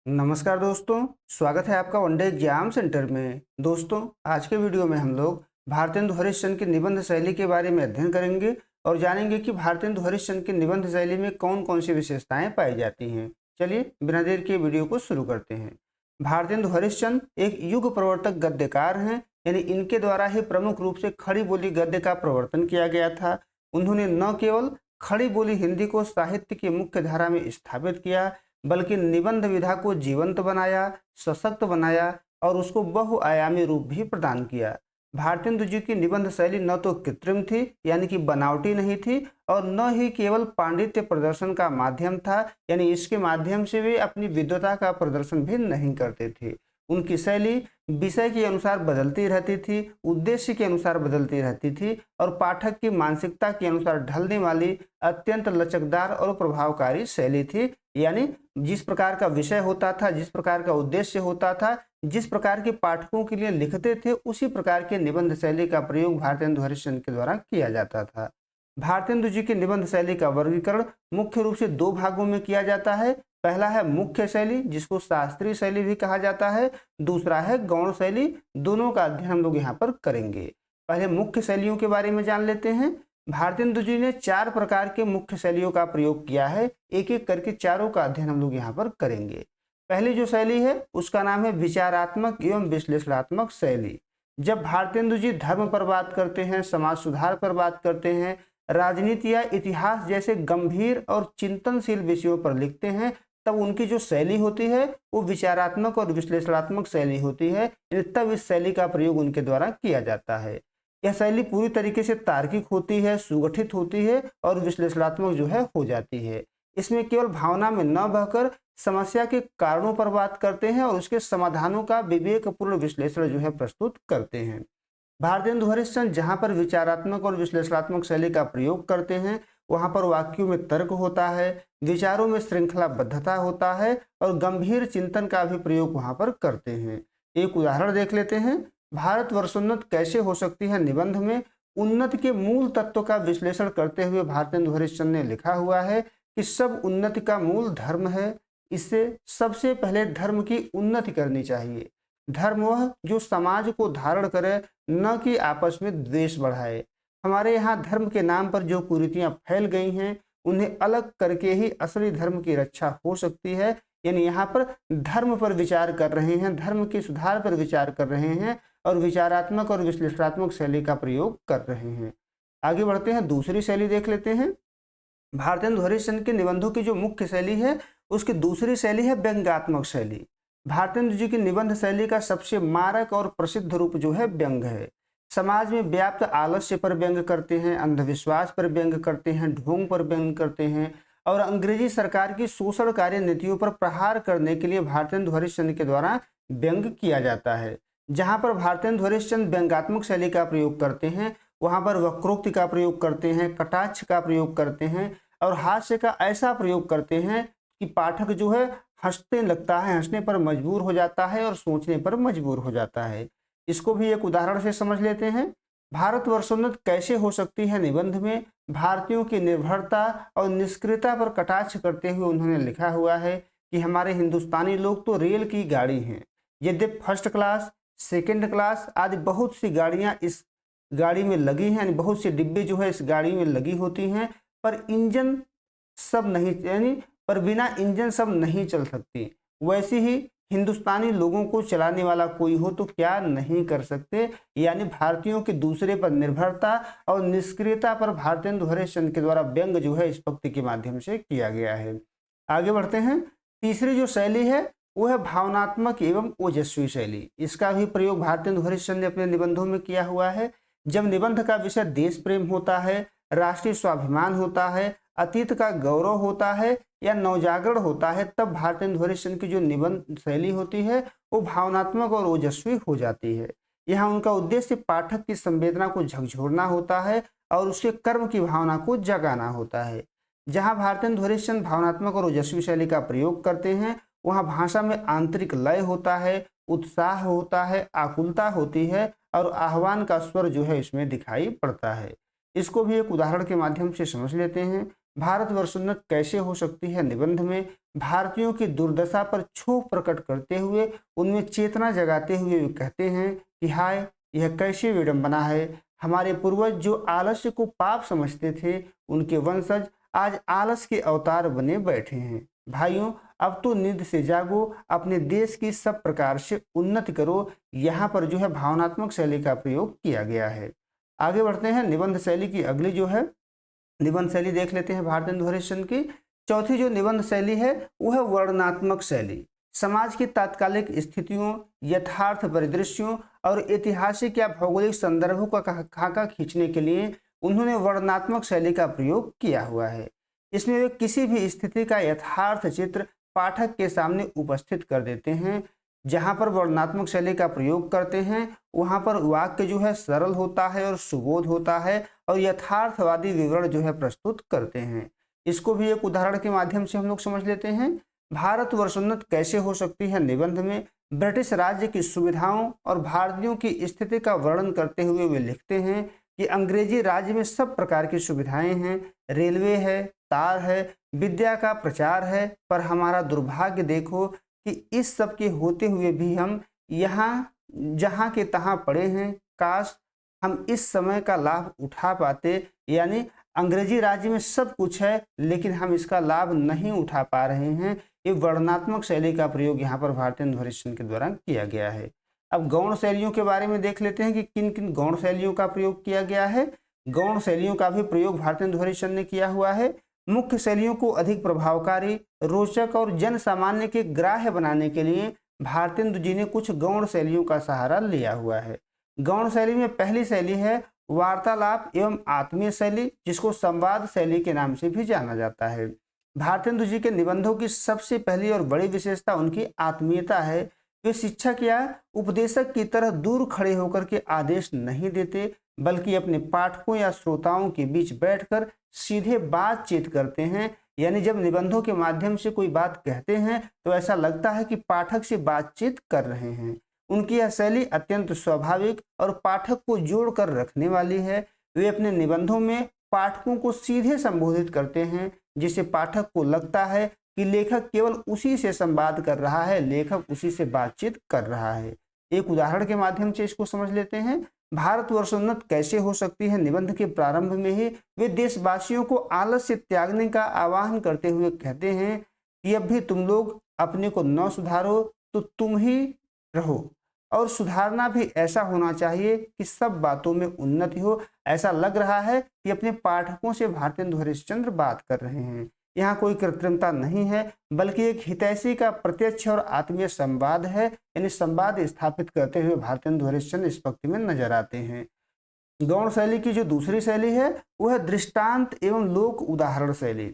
नमस्कार दोस्तों, स्वागत है आपका वनडे एग्जाम सेंटर में। दोस्तों, आज के वीडियो में हम लोग भारतेंदु हरिश्चंद्र की निबंध शैली के बारे में अध्ययन करेंगे और जानेंगे कि भारतेंदु हरिश्चंद्र की निबंध शैली में कौन कौन सी विशेषताएं पाई जाती हैं। चलिए बिना देर के वीडियो को शुरू करते हैं। भारतेंदु हरिश्चंद्र एक युग प्रवर्तक गद्यकार हैं, यानी इनके द्वारा ही प्रमुख रूप से खड़ी बोली गद्य का प्रवर्तन किया गया था। उन्होंने न केवल खड़ी बोली हिंदी को साहित्य की मुख्य धारा में स्थापित किया, बल्कि निबंध विधा को जीवंत बनाया, सशक्त बनाया और उसको बहुआयामी रूप भी प्रदान किया। भारतेंदु जी की निबंध शैली न तो कृत्रिम थी, यानी कि बनावटी नहीं थी, और न ही केवल पांडित्य प्रदर्शन का माध्यम था, यानी इसके माध्यम से वे अपनी विद्वता का प्रदर्शन भी नहीं करते थे। उनकी शैली विषय के अनुसार बदलती रहती थी, उद्देश्य के अनुसार बदलती रहती थी और पाठक की मानसिकता के अनुसार ढलने वाली अत्यंत लचकदार और प्रभावकारी शैली थी। यानी जिस प्रकार का विषय होता था, जिस प्रकार का उद्देश्य होता था, जिस प्रकार के पाठकों के लिए लिखते थे, उसी प्रकार के निबंध शैली का प्रयोग भारतेंदु हरिश्चंद्र के द्वारा किया जाता था। भारतेंदु जी की निबंध शैली का वर्गीकरण मुख्य रूप से दो भागों में किया जाता है। पहला है मुख्य शैली, जिसको शास्त्रीय शैली भी कहा जाता है। दूसरा है गौण शैली। दोनों का अध्ययन हम लोग यहाँ पर करेंगे। पहले मुख्य शैलियों के बारे में जान लेते हैं। भारतेंदु जी ने 4 प्रकार के मुख्य शैलियों का प्रयोग किया है। एक एक करके चारों का अध्ययन हम लोग यहाँ पर करेंगे। पहली जो शैली है उसका नाम है विचारात्मक एवं विश्लेषणात्मक शैली। जब भारतेंदु जी धर्म पर बात करते हैं, समाज सुधार पर बात करते हैं, राजनीति या इतिहास जैसे गंभीर और चिंतनशील विषयों पर लिखते हैं, तब उनकी जो शैली होती है वो विचारात्मक और विश्लेषणात्मक शैली होती है। तब इस शैली का प्रयोग उनके द्वारा किया जाता है। यह शैली पूरी तरीके से तार्किक होती है, सुगठित होती है और विश्लेषणात्मक जो है हो जाती है। इसमें केवल भावना में न बहकर समस्या के कारणों पर बात करते हैं और उसके समाधानों का विवेकपूर्ण विश्लेषण जो है प्रस्तुत करते हैं। भारतेंदु हरिश्चंद्र जहाँ पर विचारात्मक और विश्लेषणात्मक शैली का प्रयोग करते हैं, वहाँ पर वाक्यों में तर्क होता है, विचारों में श्रृंखलाबद्धता होता है और गंभीर चिंतन का भी प्रयोग वहाँ पर करते हैं। एक उदाहरण देख लेते हैं। भारत वर्षोन्नत कैसे हो सकती है निबंध में उन्नति के मूल तत्व का विश्लेषण करते हुए भारतेंदु हरिश्चंद्र ने लिखा हुआ है कि सब उन्नति का मूल धर्म है। इससे सबसे पहले धर्म की उन्नति करनी चाहिए। धर्म वह जो समाज को धारण करे, न कि आपस में द्वेष बढ़ाए। हमारे यहाँ धर्म के नाम पर जो कुरीतियां फैल गई हैं, उन्हें अलग करके ही असली धर्म की रक्षा हो सकती है। यानी यहाँ पर धर्म पर विचार कर रहे हैं, धर्म के सुधार पर विचार कर रहे हैं और विचारात्मक और विश्लेषणात्मक शैली का प्रयोग कर रहे हैं। आगे बढ़ते हैं, दूसरी शैली देख लेते हैं। भारतेंदु हरिश्चंद्र के निबंधों की जो मुख्य शैली है उसकी दूसरी शैली है व्यंग्यात्मक शैली। भारतेंदु जी की निबंध शैली का सबसे मारक और प्रसिद्ध रूप जो है व्यंग है। समाज में व्याप्त आलस्य पर व्यंग करते हैं, अंधविश्वास पर व्यंग करते हैं, ढोंग पर व्यंग करते हैं और अंग्रेजी सरकार की शोषणकारी नीतियों पर प्रहार करने के लिए भारतेंदु हरिश्चंद्र के द्वारा व्यंग किया जाता है। जहां पर भारतेंदु हरिश्चंद्र व्यंग्यात्मक शैली का प्रयोग करते हैं, वहां पर वक्रोक्ति का प्रयोग करते हैं, कटाक्ष का प्रयोग करते हैं और हास्य का ऐसा प्रयोग करते हैं कि पाठक जो है हंसने लगता है, हंसने पर मजबूर हो जाता है और सोचने पर मजबूर हो जाता है। इसको भी एक उदाहरण से समझ लेते हैं। भारत वर्षोन्नत कैसे हो सकती है निबंध में भारतीयों की निर्भरता और निष्क्रियता पर कटाक्ष करते हुए उन्होंने लिखा हुआ है कि हमारे हिंदुस्तानी लोग तो रेल की गाड़ी हैं। यद्यपि फर्स्ट क्लास, सेकेंड क्लास आदि बहुत सी गाड़ियां इस गाड़ी में लगी हैं, यानी बहुत से डिब्बे जो है इस गाड़ी में लगी होती हैं, पर इंजन सब नहीं, यानी पर बिना इंजन सब नहीं चल सकती। वैसे ही हिंदुस्तानी लोगों को चलाने वाला कोई हो तो क्या नहीं कर सकते। यानी भारतीयों के दूसरे पर निर्भरता और निष्क्रियता पर भारतेंदु हरिश्चंद्र के द्वारा व्यंग जो है इस पंक्ति के माध्यम से किया गया है। आगे बढ़ते हैं। तीसरी जो शैली है वो है भावनात्मक एवं ओजस्वी शैली। इसका भी प्रयोग भारतेंदु हरिश्चंद्र ने अपने निबंधों में किया हुआ है। जब निबंध का विषय देश प्रेम होता है, राष्ट्रीय स्वाभिमान होता है, अतीत का गौरव होता है या नवजागरण होता है, तब भारतेंदु हरिश्चंद्र की जो निबंध शैली होती है वो भावनात्मक और ओजस्वी हो जाती है। यहाँ उनका उद्देश्य पाठक की संवेदना को झकझोरना होता है और उसके कर्म की भावना को जगाना होता है। जहाँ भारतेंदु हरिश्चंद्र भावनात्मक और ओजस्वी शैली का प्रयोग करते हैं, वहाँ भाषा में आंतरिक लय होता है, उत्साह होता है, आकुलता होती है और आह्वान का स्वर जो है इसमें दिखाई पड़ता है। इसको भी एक उदाहरण के माध्यम से समझ लेते हैं। भारतवर्षोन्नत कैसे हो सकती है निबंध में भारतीयों की दुर्दशा पर क्षोभ प्रकट करते हुए उनमें चेतना जगाते हुए वे कहते हैं कि हाय, यह कैसी विडंबना है। हमारे पूर्वज जो आलस्य को पाप समझते थे, उनके वंशज आज आलस के अवतार बने बैठे हैं। भाइयों, अब तो नींद से जागो, अपने देश की सब प्रकार से उन्नति करो। यहाँ पर जो है भावनात्मक शैली का प्रयोग किया गया है। आगे बढ़ते हैं, निबंध शैली की अगली जो है निबंध शैली देख लेते हैं भारतेंदु हरिश्चंद्र की। चौथी जो निबंध शैली है वो है वर्णनात्मक शैली। समाज की तात्कालिक स्थितियों, यथार्थ परिदृश्यों और ऐतिहासिक या भौगोलिक संदर्भों का खाका खींचने के लिए उन्होंने वर्णनात्मक शैली का प्रयोग किया हुआ है। इसमें वे किसी भी स्थिति का यथार्थ चित्र पाठक के सामने उपस्थित कर देते हैं। जहाँ पर वर्णनात्मक शैली का प्रयोग करते हैं वहाँ पर वाक्य जो है सरल होता है और सुबोध होता है और यथार्थवादी विवरण जो है प्रस्तुत करते हैं। इसको भी एक उदाहरण के माध्यम से हम लोग समझ लेते हैं। भारतवर्षोन्नत कैसे हो सकती है निबंध में ब्रिटिश राज्य की सुविधाओं और भारतीयों की स्थिति का वर्णन करते हुए वे लिखते हैं कि अंग्रेजी राज्य में सब प्रकार की सुविधाएं हैं, रेलवे है, तार है, विद्या का प्रचार है, पर हमारा दुर्भाग्य देखो कि इस सब के होते हुए भी हम यहाँ जहाँ के तहाँ पड़े हैं। काश हम इस समय का लाभ उठा पाते। यानी अंग्रेजी राज्य में सब कुछ है लेकिन हम इसका लाभ नहीं उठा पा रहे हैं। ये वर्णनात्मक शैली का प्रयोग यहाँ पर भारतेंदु हरिश्चंद्र के द्वारा किया गया है। अब गौण शैलियों के बारे में देख लेते हैं कि किन किन गौण शैलियों का प्रयोग किया गया है। गौण शैलियों का भी प्रयोग भारतेंदु हरिश्चंद्र ने किया हुआ है। मुख्य शैलियों को अधिक प्रभावकारी, रोचक और जन सामान्य के ग्राह्य बनाने के लिए भारतेंदु जी ने कुछ गौण शैलियों का सहारा लिया हुआ है। गौण शैली में पहली शैली है वार्तालाप एवं आत्मीय शैली, जिसको संवाद शैली के नाम से भी जाना जाता है। भारतेंदु जी के निबंधों की सबसे पहली और बड़ी विशेषता उनकी आत्मीयता है। वे शिक्षक या उपदेशक की तरह दूर खड़े होकर के आदेश नहीं देते, बल्कि अपने पाठकों या श्रोताओं के बीच बैठकर सीधे बातचीत करते हैं। यानी जब निबंधों के माध्यम से कोई बात कहते हैं तो ऐसा लगता है कि पाठक से बातचीत कर रहे हैं। उनकी यह शैली अत्यंत स्वाभाविक और पाठक को जोड़कर रखने वाली है। वे अपने निबंधों में पाठकों को सीधे संबोधित करते हैं, जिससे पाठक को लगता है कि लेखक केवल उसी से संवाद कर रहा है, लेखक उसी से बातचीत कर रहा है। एक उदाहरण के माध्यम से इसको समझ लेते हैं। भारतवर्षोन्नत कैसे हो सकती है निबंध के प्रारंभ में ही वे देशवासियों को आलस्य त्यागने का आह्वान करते हुए कहते हैं कि अब भी तुम लोग अपने को न सुधारो तो तुम ही रहो, और सुधारना भी ऐसा होना चाहिए कि सब बातों में उन्नति हो। ऐसा लग रहा है कि अपने पाठकों से भारतेंदु हरिश्चंद्र बात कर रहे हैं। यहाँ कोई कृत्रिमता नहीं है, बल्कि एक हितैषी का प्रत्यक्ष और आत्मीय संवाद है। यानी संवाद स्थापित करते हुए भारतेंदु हरिश्चंद्र इस पंक्ति में नजर आते हैं। गौण शैली की जो दूसरी शैली है वह है दृष्टांत एवं लोक उदाहरण शैली।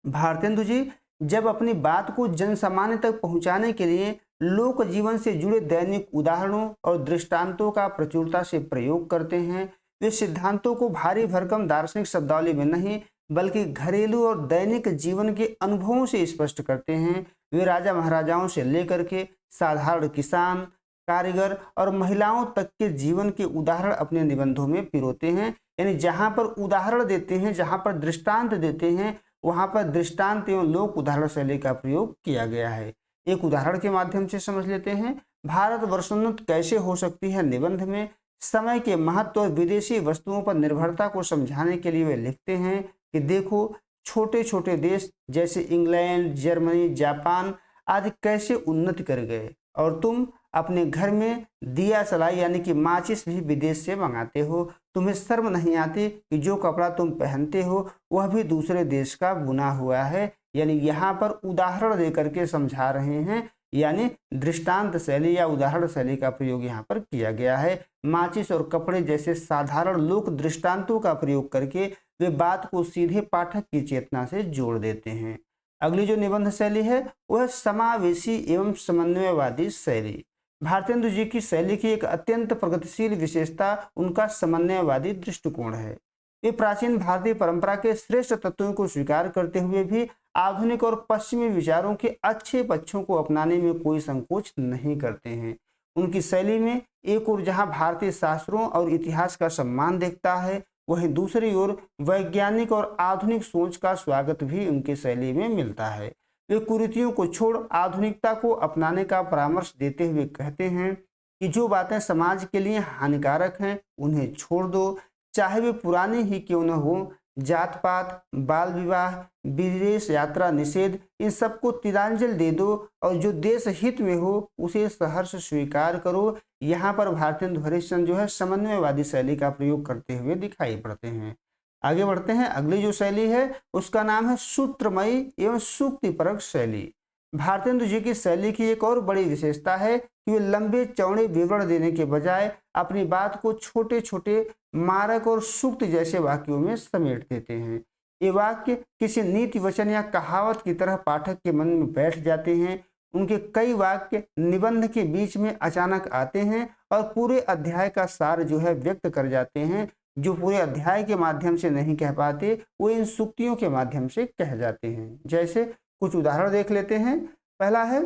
भारतेंदु जी जब अपनी बात को जन सामान्य तक पहुंचाने के लिए लोक जीवन से जुड़े दैनिक उदाहरणों और दृष्टांतों का प्रचुरता से प्रयोग करते हैं। वे सिद्धांतों को भारी भरकम दार्शनिक शब्दावली में नहीं, बल्कि घरेलू और दैनिक जीवन के अनुभवों से स्पष्ट करते हैं। वे राजा महाराजाओं से लेकर के साधारण किसान, कारीगर और महिलाओं तक के जीवन के उदाहरण अपने निबंधों में पिरोते हैं। यानी जहाँ पर उदाहरण देते हैं, जहाँ पर दृष्टांत देते हैं, वहाँ पर दृष्टांत एवं लोक उदाहरण शैली का प्रयोग किया गया है। एक उदाहरण के माध्यम से समझ लेते हैं। भारतवर्षोन्नत कैसे हो सकती है निबंध में समय के महत्व और विदेशी वस्तुओं पर निर्भरता को समझाने के लिए वे लिखते हैं कि देखो, छोटे छोटे देश जैसे इंग्लैंड, जर्मनी, जापान आदि कैसे उन्नति कर गए, और तुम अपने घर में दिया सलाई यानी कि माचिस भी विदेश से मंगाते हो। तुम्हें शर्म नहीं आती कि जो कपड़ा तुम पहनते हो वह भी दूसरे देश का बुना हुआ है। यानी यहाँ पर उदाहरण देकर के समझा रहे हैं। यानी दृष्टांत शैली या उदाहरण शैली का प्रयोग यहाँ पर किया गया है। माचिस और कपड़े जैसे साधारण लोक दृष्टांतों का प्रयोग करके वे बात को सीधे पाठक की चेतना से जोड़ देते हैं। अगली जो निबंध शैली है वह समावेशी एवं समन्वयवादी शैली। भारतेंदु जी की शैली की एक अत्यंत प्रगतिशील विशेषता उनका समन्वयवादी दृष्टिकोण है। वे प्राचीन भारतीय परंपरा के श्रेष्ठ तत्वों को स्वीकार करते हुए भी आधुनिक और पश्चिमी विचारों के अच्छे पक्षों को अपनाने में कोई संकोच नहीं करते हैं। उनकी शैली में एक ओर जहां भारतीय शास्त्रों और इतिहास का सम्मान दिखता है, वहीं दूसरी ओर वैज्ञानिक और आधुनिक सोच का स्वागत भी उनकी शैली में मिलता है। वे कुरीतियों को छोड़ आधुनिकता को अपनाने का परामर्श देते हुए कहते हैं कि जो बातें समाज के लिए हानिकारक हैं उन्हें छोड़ दो, चाहे वे पुरानी ही क्यों न हो। जात पात, बाल विवाह, विदेश यात्रा निषेध, इन सबको तिलांजलि दे दो और जो देश हित में हो उसे सहर्ष स्वीकार करो। यहाँ पर भारतेंदु हरिश्चंद्र जो है समन्वयवादी शैली का प्रयोग करते हुए दिखाई पड़ते हैं। आगे बढ़ते हैं। अगली जो शैली है उसका नाम है सूत्रमयी एवं सूक्तिपरक शैली। भारतेंदु जी की शैली की एक और बड़ी विशेषता है कि वे लंबे चौड़े विवरण देने के बजाय अपनी बात को छोटे छोटे मारक और सूक्त जैसे वाक्यों में समेट देते हैं। ये वाक्य किसी नीति वचन या कहावत की तरह पाठक के मन में बैठ जाते हैं। उनके कई वाक्य निबंध के बीच में अचानक आते हैं और पूरे अध्याय का सार जो है व्यक्त कर जाते हैं। जो पूरे अध्याय के माध्यम से नहीं कह पाते वो इन सूक्तियों के माध्यम से कह जाते हैं। जैसे कुछ उदाहरण देख लेते हैं। पहला है,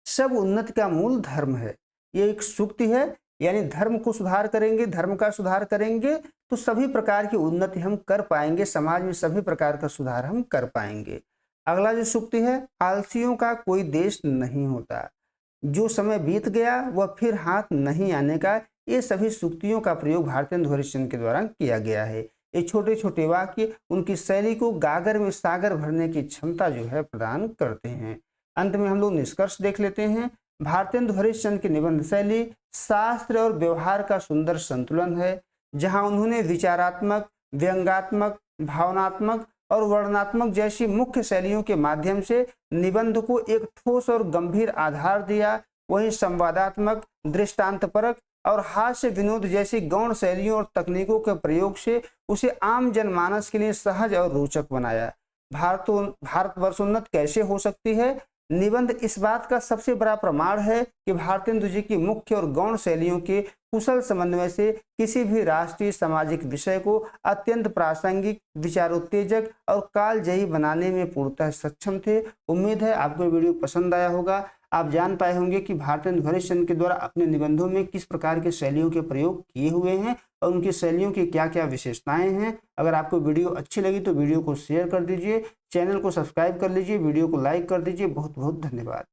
सब उन्नति का मूल धर्म है। ये एक सूक्ति है, यानी धर्म को सुधार करेंगे, धर्म का सुधार करेंगे तो सभी प्रकार की उन्नति हम कर पाएंगे, समाज में सभी प्रकार का सुधार हम कर पाएंगे। अगला जो सूक्ति है, आलसियों का कोई देश नहीं होता, जो समय बीत गया वह फिर हाथ नहीं आने का। ये सभी सूक्तियों का प्रयोग भारतेंदु हरिश्चंद्र के द्वारा किया गया है। ये छोटे छोटे वाक्य उनकी शैली को गागर में सागर भरने की क्षमता जो है प्रदान करते हैं। अंत में हम लोग निष्कर्ष देख लेते हैं। भारतेंदु हरिश्चंद्र की निबंध शैली शास्त्र और व्यवहार का सुंदर संतुलन है, जहां उन्होंने विचारात्मक, व्यंग्यात्मक, भावनात्मक और वर्णनात्मक जैसी मुख्य शैलियों के माध्यम से निबंध को एक ठोस और गंभीर आधार दिया। वहीं संवादात्मक, दृष्टांतपरक और हास्य विनोद जैसी गौण शैलियों और तकनीकों के प्रयोग से उसे आम जनमानस के लिए सहज और रोचक बनाया। भारतवर्षोन्नत कैसे हो सकती है? निबंध इस बात का सबसे बड़ा प्रमाण है कि भारतेंदु जी की मुख्य और गौण शैलियों के कुशल समन्वय से किसी भी राष्ट्रीय सामाजिक विषय को अत्यंत प्रासंगिक, विचारोत्तेजक और कालजयी बनाने में पूर्णतः सक्षम थे। उम्मीद है आपको वीडियो पसंद आया होगा। आप जान पाए होंगे कि भारतेंदु हरिश्चंद्र के द्वारा अपने निबंधों में किस प्रकार के शैलियों के प्रयोग किए हुए हैं और उनकी शैलियों की क्या क्या विशेषताएं हैं। अगर आपको वीडियो अच्छी लगी तो वीडियो को शेयर कर दीजिए, चैनल को सब्सक्राइब कर लीजिए, वीडियो को लाइक कर दीजिए। बहुत बहुत धन्यवाद।